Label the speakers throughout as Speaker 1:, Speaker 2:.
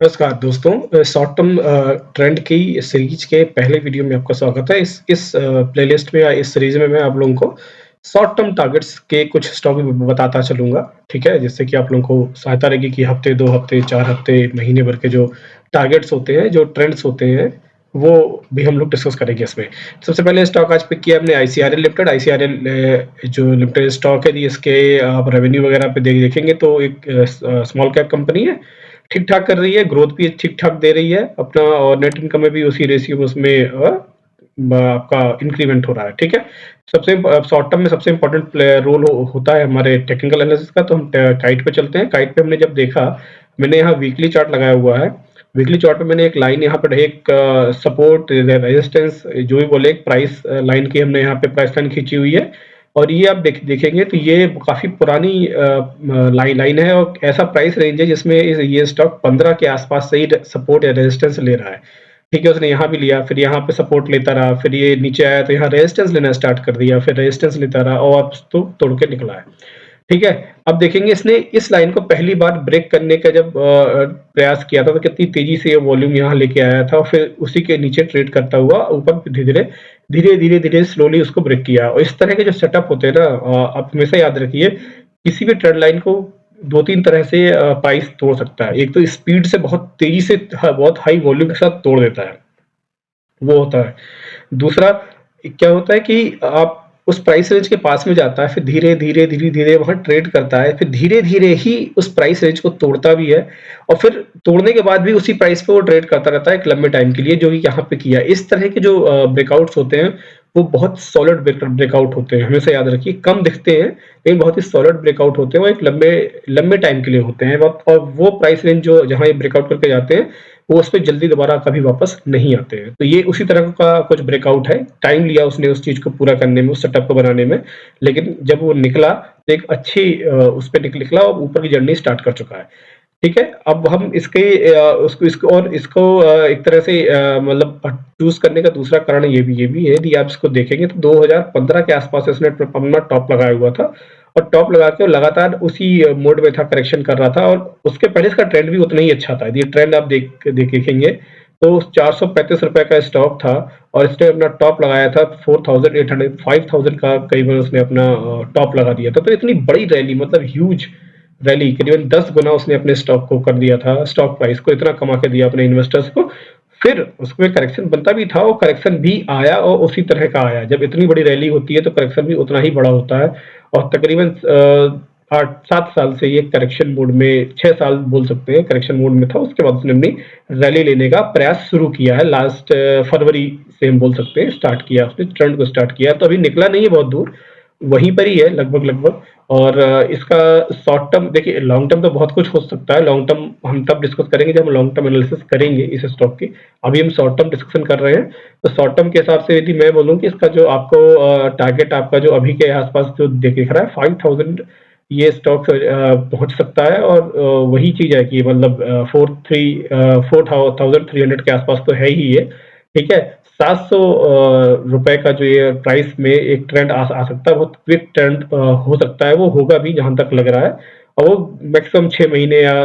Speaker 1: नमस्कार दोस्तों, short term trend की सीरीज के पहले वीडियो में आपका स्वागत है। इस प्लेलिस्ट में या इस सीरीज में मैं आप लोगों को शॉर्ट टर्म टारगेट्स के कुछ स्टॉक बताता चलूँगा, ठीक है? जिससे कि आप लोगों को सहायता रहेगी कि हफ्ते, 2 हफ्ते, 4 हफ्ते, महीने भर के जो टारगेट्स होते हैं, जो ट्रेंड्स होते हैं, वो भी हम लोग डिस्कस करेंगे इसमें। सबसे पहले स्टॉक आज पिक किया हमने आईसीआरएल लिमिटेड। आईसीआरएल जो लिमिटेड स्टॉक है, यदि इसके आप रेवेन्यू वगैरह पे देखेंगे तो एक स्मॉल कैप कंपनी है। ठीक-ठाक कर रही है, ग्रोथ भी ठीक-ठाक दे रही है अपना, और नेट इनकम में भी उसी रेशियो में उसमें आपका इंक्रीमेंट हो रहा है, ठीक है? शॉर्ट टर्म में सबसे इम्पोर्टेंट रोल होता है हमारे टेक्निकल एनालिसिस का। तो हम काइट पे चलते हैं। काइट पे हमने जब देखा, मैंने यहाँ वीकली चार्ट लगाया हुआ है। वीकली चार्ट पे मैंने एक लाइन यहाँ पर, एक सपोर्ट रेजिस्टेंस जो भी बोले, एक प्राइस लाइन की हमने यहाँ पे प्राइस लाइन खींची हुई है। और ये आप देखेंगे तो ये काफ़ी पुरानी लाइन है, और ऐसा प्राइस रेंज है जिसमें ये स्टॉक 15 के आसपास से ही सपोर्ट या रेजिस्टेंस ले रहा है। ठीक है, उसने यहाँ भी लिया, फिर यहाँ पे सपोर्ट लेता रहा, फिर ये नीचे आया तो यहाँ रेजिस्टेंस लेना स्टार्ट कर दिया, फिर रेजिस्टेंस लेता रहा और अब तो तोड़ के निकला है। ठीक है, अब देखेंगे इसने इस लाइन को पहली बार ब्रेक करने का जब प्रयास किया था, तो कितनी तेजी से ये वॉल्यूम यहाँ लेके आया था, और फिर उसी के नीचे ट्रेड करता हुआ ऊपर धीरे-धीरे स्लोली उसको ब्रेक किया। और इस तरह के जो सेटअप होते हैं ना, आप हमेशा याद रखिए, किसी भी ट्रेंड लाइन को 2-3 तरह से प्राइस तोड़ सकता है। एक तो स्पीड से बहुत तेजी से बहुत हाई वॉल्यूम के साथ तोड़ देता है, वो होता है। दूसरा क्या होता है कि आप उस प्राइस रेंज के पास में जाता है, फिर धीरे-धीरे वहाँ ट्रेड करता है, फिर धीरे-धीरे ही उस प्राइस रेंज को तोड़ता भी है, और फिर तोड़ने के बाद भी उसी प्राइस पे वो ट्रेड करता रहता है एक लंबे टाइम के लिए, जो कि यहाँ पे किया। इस तरह के जो ब्रेकआउट्स होते हैं, वो बहुत सॉलिड ब्रेकआउट होते हैं, हमेशा याद रखिए। कम दिखते हैं, लेकिन बहुत ही सॉलिड ब्रेकआउट होते हैं, वो एक लंबे लंबे टाइम के लिए होते हैं। और वो प्राइस रेंज जो जहाँ ये ब्रेकआउट करके जाते हैं, वो उसपे जल्दी दोबारा कभी वापस नहीं आते हैं। तो ये उसी तरह का कुछ ब्रेकआउट है। टाइम लिया उसने उस चीज़ को पूरा करने में, उस सेटअप को बनाने में, लेकिन जब वो निकला तो एक अच्छी उस पे निकला और ऊपर की जर्नी स्टार्ट कर चुका है। ठीक है? अब हम इसके उसको इसको और इसको एक तरह से मतलब चूज़ करने का दूसरा कारण ये भी है, यदि आप इसको देखेंगे तो 2015 के आसपास इसने अपना टॉप लगाया हुआ था, और टॉप लगा के वो लगातार उसी मोड में था, करेक्शन कर रहा था, और उसके पहले इसका ट्रेंड भी उतना ही अच्छा था। ये ट्रेंड आप देखेंगे तो ₹435 का स्टॉक था, और इसने अपना टॉप लगाया था 4800 5000 का करीबन उसने अपना टॉप लगा दिया था। तो इतनी बड़ी रैली, मतलब ह्यूज रैली, करीबन 10 गुना उसने अपने स्टॉक को कर दिया था, स्टॉक प्राइस को इतना कमा के दिया अपने इन्वेस्टर्स को। फिर उसमें करेक्शन बनता भी था, और करेक्शन भी आया, और उसी तरह का आया। जब इतनी बड़ी रैली होती है तो करेक्शन भी उतना ही बड़ा होता है, और तकरीबन 8-7 साल से ये करेक्शन मोड में, 6 साल बोल सकते हैं करेक्शन मोड में था। उसके बाद उसने अपनी रैली लेने का प्रयास शुरू किया है। लास्ट फरवरी से हम बोल सकते हैं स्टार्ट किया उसने, ट्रेंड को स्टार्ट किया। तो अभी निकला नहीं है बहुत दूर, वहीं पर ही है लगभग-लगभग। और इसका शॉर्ट टर्म देखिए, लॉन्ग टर्म तो बहुत कुछ हो सकता है। लॉन्ग टर्म हम तब डिस्कस करेंगे जब हम लॉन्ग टर्म एनालिसिस करेंगे इस स्टॉक की। अभी हम शॉर्ट टर्म डिस्कशन कर रहे हैं। तो शॉर्ट टर्म के हिसाब से यदि मैं बोलूँ कि इसका जो आपको टारगेट आपका जो अभी के आसपास जो दिख रहा है 5000, ये स्टॉक पहुंच सकता है। और वही चीज है कि मतलब 4300 के आसपास तो है ही ये, ठीक है। 700 रुपए का जो ये प्राइस में एक ट्रेंड आ सकता है, बहुत क्विक ट्रेंड हो सकता है, वो होगा भी जहां तक लग रहा है। और वो मैक्सिमम 6 महीने या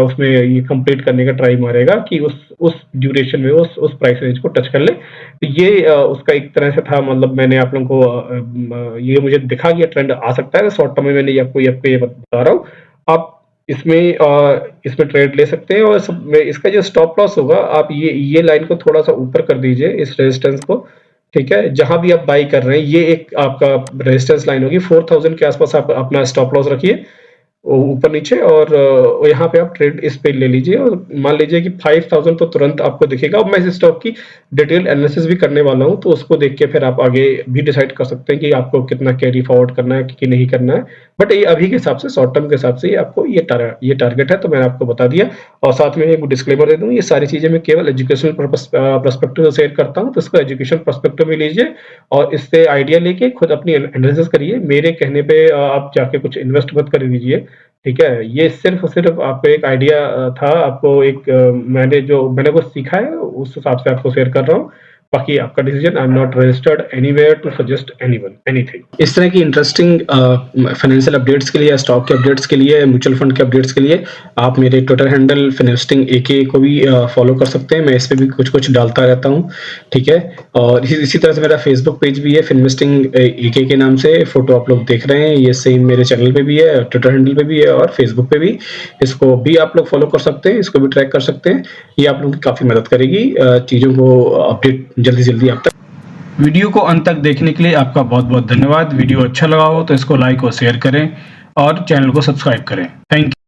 Speaker 1: उसमें ये कंप्लीट करने का ट्राई मारेगा कि उस ड्यूरेशन में उस प्राइस रेंज को टच कर ले। तो ये उसका एक तरह से था, मतलब मैंने आप लोगों को ये मुझे दिखा कि ये ट्रेंड आ सकता है। शॉर्ट टर्म में मैंने आपको ये बता रहा हूँ। आप इसमें ट्रेड ले सकते हैं, और इसका जो स्टॉप लॉस होगा, आप ये लाइन को थोड़ा सा ऊपर कर दीजिए, इस रेजिस्टेंस को। ठीक है, जहां भी आप बाई कर रहे हैं, ये एक आपका रेजिस्टेंस लाइन होगी। 4000 के आसपास आप अपना स्टॉप लॉस रखिए, ऊपर नीचे, और यहाँ पे आप ट्रेड इस पे ले लीजिए, और मान लीजिए कि 5000 तो तुरंत आपको दिखेगा। अब मैं इस स्टॉक की डिटेल एनालिसिस भी करने वाला हूँ, तो उसको देख के फिर आप आगे भी डिसाइड कर सकते हैं कि आपको कितना कैरी फॉरवर्ड करना है कि नहीं करना है। बट ये अभी के हिसाब से, शॉर्ट टर्म के हिसाब से, आपको ये टारगेट है, तो मैंने आपको बता दिया। और साथ में एक डिस्क्लेमर दे दूँ, ये सारी चीजें मैं केवल एजुकेशनल पर्सपेक्टिव से शेयर करता हूँ, तो इसको एजुकेशन पर्सपेक्टिव में लीजिए, और इससे आइडिया लेके खुद अपनी एनालिसिस करिए। मेरे कहने पे आप जाके कुछ इन्वेस्ट मत कर दीजिए, ठीक है? ये सिर्फ़ और सिर्फ़ आपको एक आइडिया था, आपको एक मैंने कुछ सीखा है, उस हिसाब से आपको शेयर कर रहा हूँ। बाकी आपका decision. I am not registered anywhere to suggest anyone anything. इस तरह की इंटरेस्टिंग फाइनेंशियल अपडेट्स के लिए, स्टॉक के अपडेट्स के लिए, म्यूचुअल फंड के अपडेट्स के लिए आप मेरे ट्विटर हैंडल फिनिस्टिंग एके को भी फॉलो कर सकते हैं। मैं इस पे भी कुछ डालता रहता हूँ, ठीक है। और इसी तरह से मेरा फेसबुक पेज भी है फिनिस्टिंग एके के नाम से, फोटो आप लोग देख रहे हैं, ये सेम मेरे चैनल पे भी है, ट्विटर हैंडल पे भी है और फेसबुक पे भी। इसको भी आप लोग फॉलो कर सकते हैं, इसको भी ट्रैक कर सकते हैं। ये आप लोगों की काफ़ी मदद करेगी चीज़ों को अपडेट जल्दी आप तक। वीडियो को अंत तक देखने के लिए आपका बहुत-बहुत धन्यवाद। वीडियो अच्छा लगा हो तो इसको लाइक और शेयर करें और चैनल को सब्सक्राइब करें। Thank you.